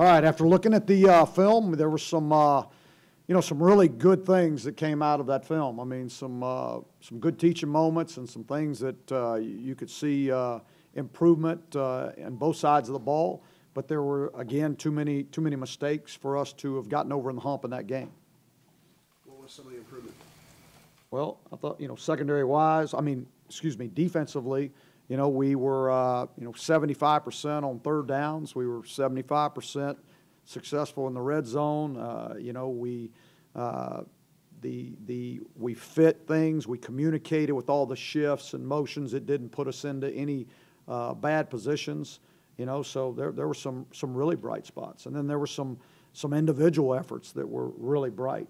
All right, after looking at the film, there were some, some really good things that came out of that film. I mean, some good teaching moments and some things that you could see improvement on both sides of the ball. But there were, again, too many mistakes for us to have gotten over in the hump in that game. What was some of the improvement? Well, I thought, secondary-wise, defensively, we were, 75% on third downs. We were 75% successful in the red zone. We fit things. We communicated with all the shifts and motions. It didn't put us into any bad positions. So there were some really bright spots. And then there were some individual efforts that were really bright,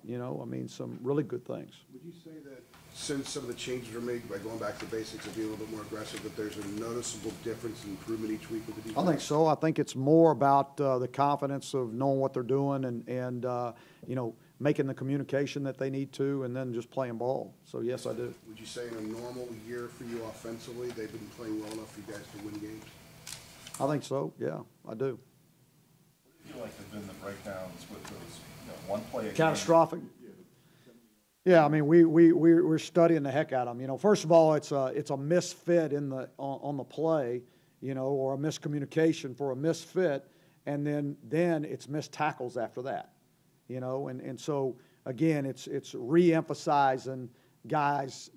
some really good things. Would you say that since some of the changes were made by going back to basics and being a little bit more aggressive, that there's a noticeable difference in improvement each week with the defense? I think so. I think it's more about the confidence of knowing what they're doing and making the communication that they need to, and then just playing ball. So, yes, I do. Would you say in a normal year for you offensively, they've been playing well enough for you guys to win games? I think so, yeah, I do. What do you feel like have been the breakdowns with those, one play a game? Catastrophic? Yeah, I mean, we're studying the heck out of them. First of all, it's a misfit on the play, or a miscommunication for a misfit, and then it's missed tackles after that, and so again, it's re-emphasizing guys,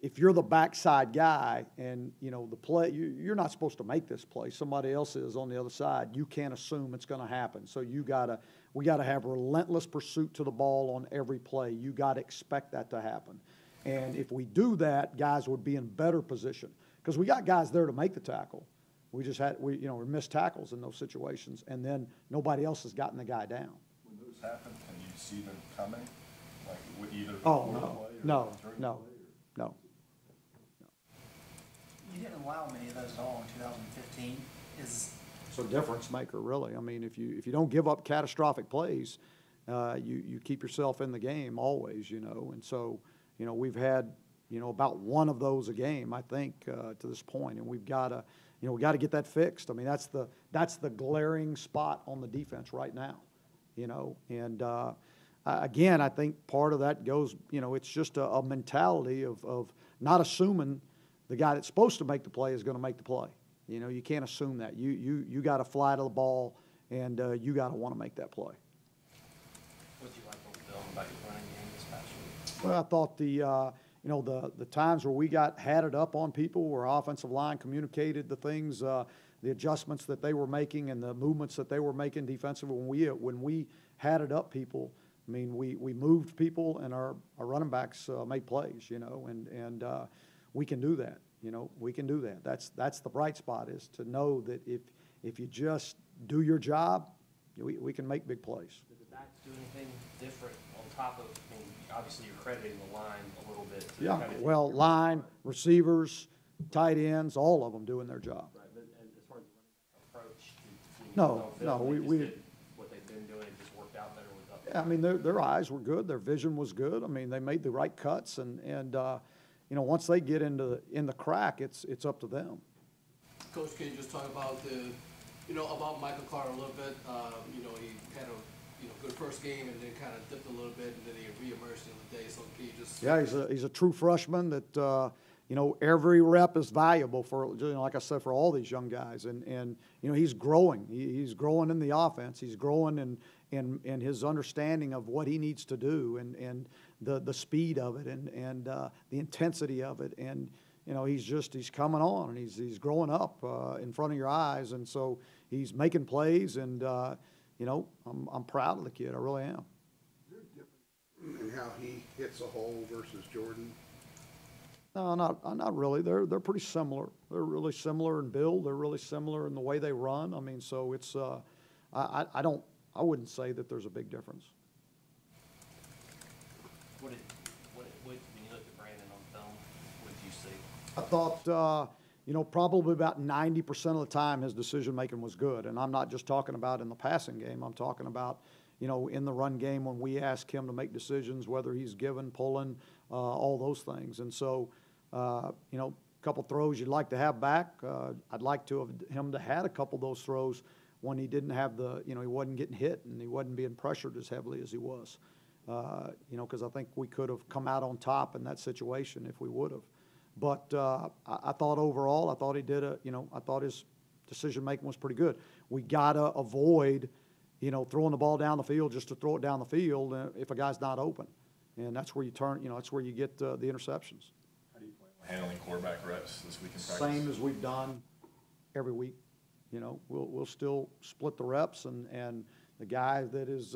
if you're the backside guy and, the play, you're not supposed to make this play. Somebody else is on the other side. You can't assume it's going to happen. So we got to have relentless pursuit to the ball on every play. You got to expect that to happen. And if we do that, guys would be in better position because we got guys there to make the tackle. We just we missed tackles in those situations, and then nobody else has gotten the guy down. When those happen, can you see them coming? Like with either No. You didn't allow many of those at all in 2015. It's a difference maker, really. I mean, if you don't give up catastrophic plays, you keep yourself in the game always, And so, we've had, about one of those a game, I think, to this point, and we've got to, get that fixed. I mean, that's the glaring spot on the defense right now, And again, I think part of that goes, it's just a mentality of not assuming the guy that's supposed to make the play is going to make the play. You can't assume that. You got to fly to the ball, and you got to want to make that play. What do you like on the film about your running game this past week? Well, I thought the times where we had it up on people, where offensive line communicated the things, the adjustments that they were making, and the movements that they were making defensively. When we had it up people, I mean, we moved people, and our running backs made plays. And we can do that. We can do that. That's the bright spot, is to know that if you just do your job, we can make big plays. Did the backs do anything different on top of, obviously you're crediting the line a little bit. Yeah, well, line, receivers, tight ends, all of them doing their job. Right, but as far as the running approach, we did what they've been doing, it just worked out better with Yeah, I mean, their eyes were good, their vision was good. I mean, they made the right cuts, and once they get in the crack, it's up to them. Coach, can you just talk about about Michael Carter a little bit? He had a good first game and then kind of dipped a little bit, and then he reemerged the other day. So can you just? Yeah, he's a true freshman that every rep is valuable for, like I said, for all these young guys, and he's growing. He's growing in the offense. He's growing in his understanding of what he needs to do, and the speed of it, and the intensity of it, and he's coming on, and he's growing up in front of your eyes, and so he's making plays, and I'm proud of the kid. I really am. Is there a difference in how he hits a hole versus Jordan? No, not really. They're pretty similar. They're really similar in build. They're really similar in the way they run. I mean, so it's I wouldn't say that there's a big difference. When you looked at Brandon on film, what did you see? I thought, probably about 90% of the time his decision-making was good. And I'm not just talking about in the passing game. I'm talking about, in the run game when we ask him to make decisions, whether he's giving, pulling, all those things. And so, a couple throws you'd like to have back. I'd like him to had a couple of those throws when he didn't have the, he wasn't getting hit and he wasn't being pressured as heavily as he was. Because I think we could have come out on top in that situation if we would have. But I thought overall, I thought he did I thought his decision-making was pretty good. We got to avoid, throwing the ball down the field just to throw it down the field if a guy's not open. And that's where you turn, that's where you get the interceptions. How do you plan on handling quarterback reps this week in practice? Same as we've done every week. We'll still split the reps, and the guy that is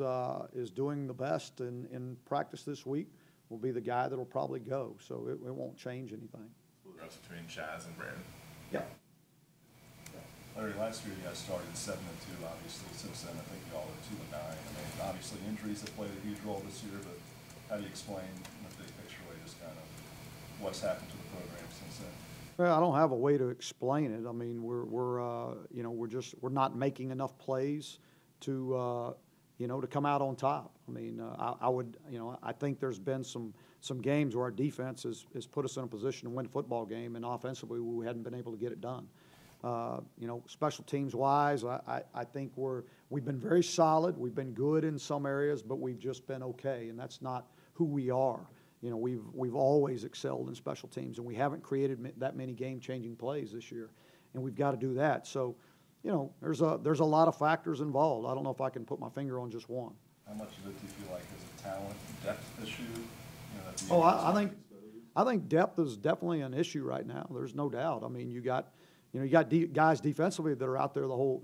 doing the best in practice this week will be the guy that will probably go. So it won't change anything. Split the reps between Chaz and Brandon. Yeah. Larry, last year you guys started 7-2, obviously. Since then, I think you all are 2-9. I mean, obviously injuries have played a huge role this year, but how do you explain, in the big picture way, just kind of what's happened to the program since then? Well, I don't have a way to explain it. I mean, we're not making enough plays to come out on top. I mean, I think there's been some games where our defense has put us in a position to win a football game, and offensively we hadn't been able to get it done. Special teams wise, I think we've been very solid. We've been good in some areas, but we've just been okay, and that's not who we are. We've always excelled in special teams, and we haven't created that many game-changing plays this year, and we've got to do that. So, there's a lot of factors involved. I don't know if I can put my finger on just one. How much of it do you feel like is a talent depth issue? I think depth is definitely an issue right now. There's no doubt. I mean, you got guys defensively that are out there the whole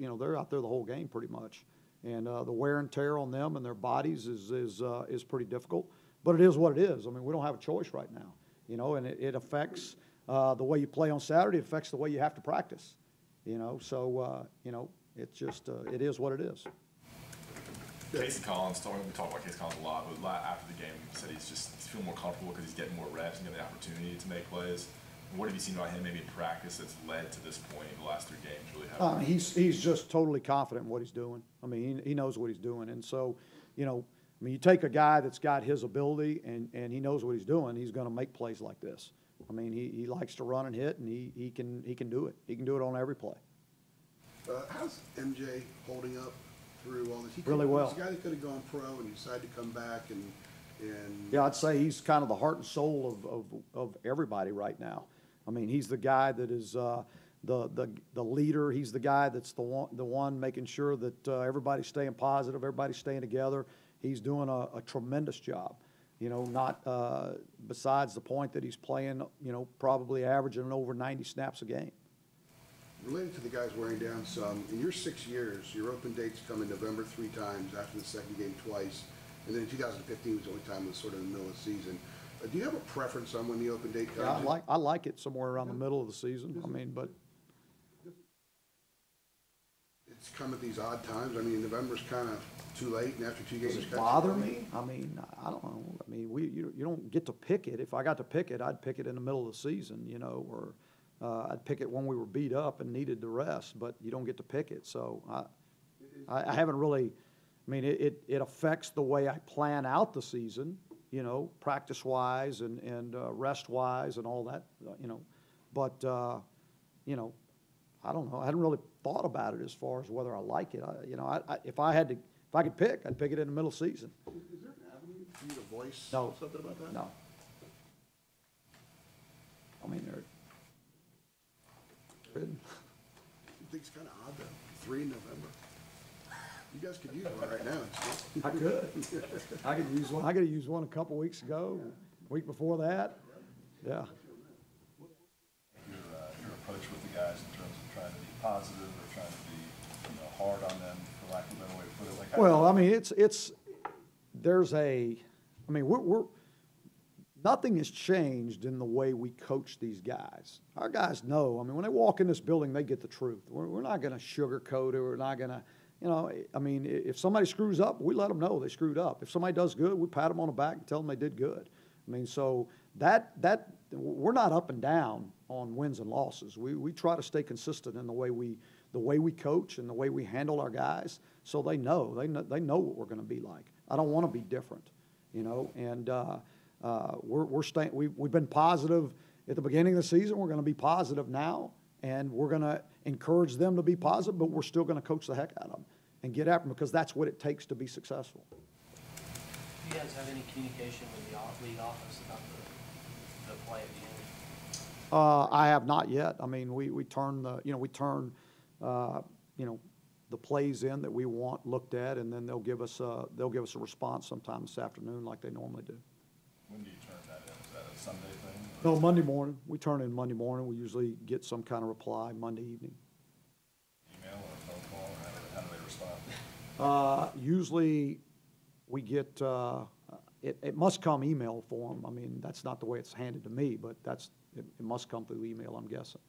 game pretty much, and the wear and tear on them and their bodies is pretty difficult. But it is what it is. I mean, we don't have a choice right now, and it affects the way you play on Saturday. It affects the way you have to practice, So it's just it is what it is. Casey Collins, we talk about Casey Collins a lot, but after the game, he said he's feeling more comfortable because he's getting more reps and getting the opportunity to make plays. And what have you seen about him maybe in practice that's led to this point in the last 3 games? Really, he's just totally confident in what he's doing. I mean, he knows what he's doing, and so you take a guy that's got his ability and he knows what he's doing, he's going to make plays like this. I mean, he likes to run and hit, and he can do it. He can do it on every play. How's MJ holding up through all this? Really well. He's a guy that could have gone pro, and he decided to come back and yeah, I'd say he's kind of the heart and soul of everybody right now. I mean, he's the guy that is the leader. He's the guy that's the one making sure that everybody's staying positive, everybody's staying together. He's doing a tremendous job. Not besides the point that he's playing, probably averaging over 90 snaps a game. Related to the guys wearing down some, in your 6 years, your open dates come in November 3 times, after the second game twice, and then in 2015 was the only time it was sort of in the middle of the season. Do you have a preference on when the open date comes? Yeah, I like it somewhere around the middle of the season. I mean, but it's come at these odd times. I mean, November's kind of too late, and after 2 games, does it bother me? I mean, I don't know. I mean, you don't get to pick it. If I got to pick it, I'd pick it in the middle of the season, or I'd pick it when we were beat up and needed the rest. But you don't get to pick it, so I haven't really. I mean, it affects the way I plan out the season, practice-wise and rest-wise and all that, But, I don't know. I hadn't really thought about it as far as whether I like it. If I could pick, I'd pick it in the middle of the season. Is there an avenue for you to voice something about that? No. I mean, I think it's kind of odd, though. 3 in November. You guys could use one right now. I could. I could use one. I could have used one a couple weeks ago, week before that. Yeah. Your approach with the guys in terms of trying to be positive or trying to be hard on them, for lack of a better way to put it? Well, I mean, we're nothing has changed in the way we coach these guys. Our guys know. I mean, when they walk in this building, they get the truth. We're not going to sugarcoat it. We're not going to. I mean, if somebody screws up, we let them know they screwed up. If somebody does good, we pat them on the back and tell them they did good. I mean, so that we're not up and down on wins and losses. We try to stay consistent in the way we coach and the way we handle our guys, so they know what we're going to be like. I don't want to be different, And we're staying. We've been positive at the beginning of the season. We're going to be positive now. and we're going to encourage them to be positive, but we're still going to coach the heck out of them and get after them because that's what it takes to be successful. Do you guys have any communication with the league office about the play at the end? I have not yet. I mean, we turn the, the plays in that we want looked at, and then they'll give us a response sometime this afternoon like they normally do. When do you turn that in? Is that a Sunday thing? No, Monday morning. We turn in Monday morning. We usually get some kind of reply Monday evening. Email or phone call, or how do they respond? Usually we get, it must come email form. I mean, that's not the way it's handed to me, but it must come through email, I'm guessing.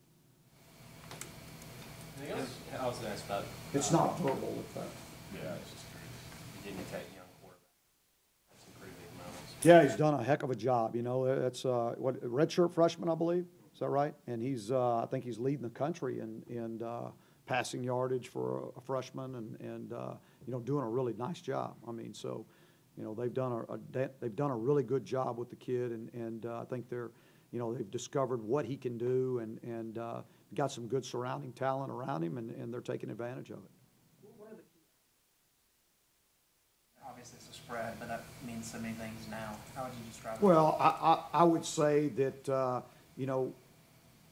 Anything else? I was going to ask about. It's not verbal, if that. Yeah, it's just curious. Virginia Tech young quarterback. Had some pretty big moments. Yeah, he's done a heck of a job. That's what redshirt freshman, I believe. Is that right? And he's, I think he's leading the country in passing yardage for a freshman, and doing a really nice job. I mean, so they've done a really good job with the kid, and I think they've discovered what he can do, and got some good surrounding talent around him, and they're taking advantage of it. Obviously, it's a spread, but that means so many things now. How would you describe it? Well, I would say that,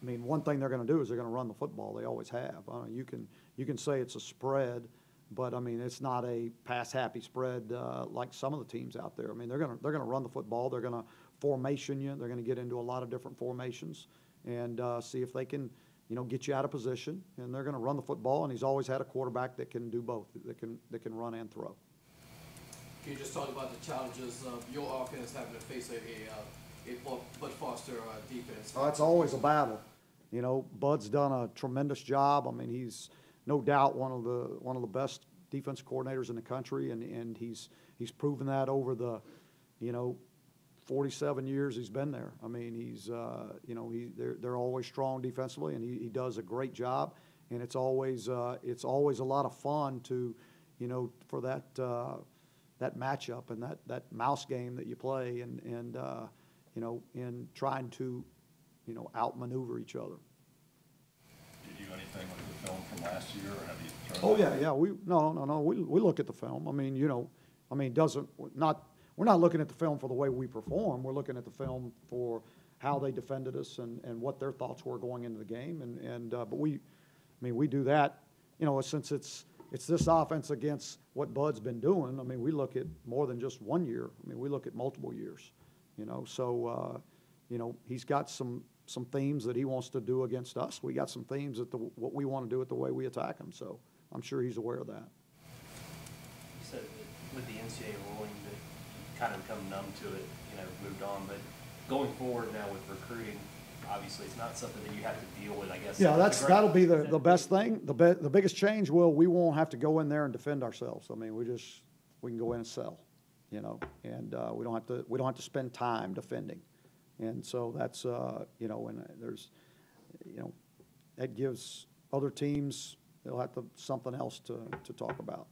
one thing they're going to do is they're going to run the football. They always have. You can say it's a spread, but it's not a pass-happy spread like some of the teams out there. I mean, they're going to run the football. They're going to formation you. They're going to get into a lot of different formations and see if they can, get you out of position. And they're going to run the football. And he's always had a quarterback that can do both, that can run and throw. Can you just talk about the challenges of your offense having to face a Bud Foster defense? It's always a battle. Bud's done a tremendous job. I mean, he's no doubt one of the best defense coordinators in the country, and he's proven that over the 47 years he's been there. I mean, they're always strong defensively, and he does a great job. And it's always a lot of fun to, for that matchup and that mouse game that you play, and in trying to, outmaneuver each other. Do you do anything with the film from last year, or have you thrown Oh that? yeah. We look at the film. We're not looking at the film for the way we perform. We're looking at the film for how they defended us and what their thoughts were going into the game. But we do that, since it's this offense against what Bud's been doing. I mean, we look at more than just 1 year. I mean, we look at multiple years, So, he's got some themes that he wants to do against us. We got some themes that what we want to do with the way we attack him. So I'm sure he's aware of that. You said that with the NCAA ruling that you kind of become numb to it, moved on. But going forward now with recruiting, obviously it's not something that you have to deal with, I guess. Yeah, that'll be the best thing. The biggest change we won't have to go in there and defend ourselves. I mean, we can go in and sell, and we don't have to spend time defending. And so that's, and there's, that gives other teams, they'll have something else to talk about.